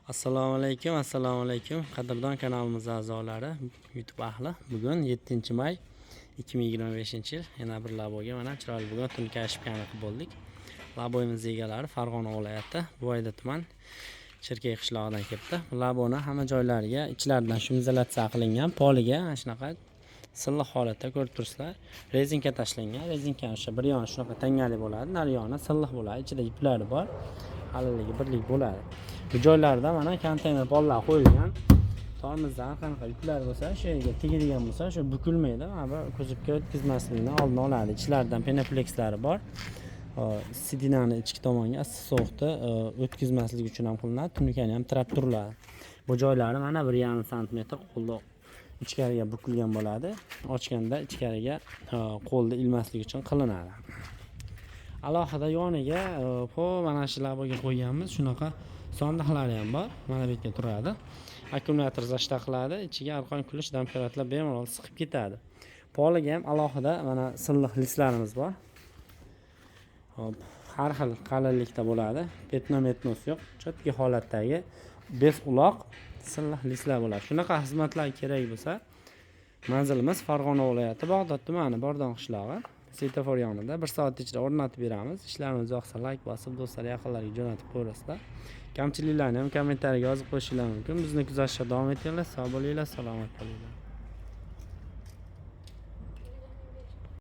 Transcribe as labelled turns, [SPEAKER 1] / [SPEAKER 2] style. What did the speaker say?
[SPEAKER 1] Assalomu alaykum qadrdon kanalimiz a'zolari, YouTube ahli. Bugun 7-may 2025-yil yana bir laboga mana chiroyli bugun tun kashfiyani qilib bo'ldik. Laboyimiz egalari Farg'ona viloyati Buvayda tuman Chirkey qishlog'idan kelibdi. Laboni hamma joylariga ichlaridan shum izolyatsiya qilingan, poliga mana shunaqa silliq holatda ko'rib turibsizlar. Rezinka tashlangan. Rezinka o'sha bir yoni shunaqa tangali bo'ladi, nari yoni silliq bo'ladi. Ichida iplari bor. Qalinligi birlik bo'ladi. Bu joylarda mana konteyner pollar qo'yilgan. Tormozda qanaqa yuklar bo'lsa, shu yerga tegadigan bo'lsa, shu bukilmaydi. Mana bu kuzovga o'tkazmaslikni oldini oladi. Ichlaridan penaplekslar bor. Sidinani ichki tomonga issiq sovuqni o'tkazmaslik uchun ham qilinadi. Tunikani ham tirab turiladi. Bu joylari mana 1,5 sm qo'lda ichkariga bukilgan bo'ladi. Ochganda ichkariga qo'lda ilmaslik uchun qilinadi. Alohida yoniga mana shu laboga qo'yganmiz. Shunaqa sondiqlari ham bor. Mana bu yerga turadi. Akkumulyator zashta qiladi. Ichiga arqon kulish damperatlar bemalol siqib ketadi. Poliga ham alohida mana silliq listlarimiz bor. Hop, har xil qalinlikda bo'ladi. Petno-metnos yo'q. Chotki holatdagi bez uloq silliq listlar bo'ladi. Shunaqa xizmatlar kerak bo'lsa, manzilimiz Farg'ona viloyati Bag'dod tumani Bordon qishlog'i. Svetofor yonida 1 soat ichida o'rnatib beramiz. Ishlarimiz yoqsa like bosib, do'stlar, yaqinlarga jo'natib qo'yasizlar. Kamchiliklarni ham kommentariyaga yozib qo'yishingiz mumkin. Bizni kuzatishda davom etinglar. Sog' bo'linglar, salomat bo'linglar.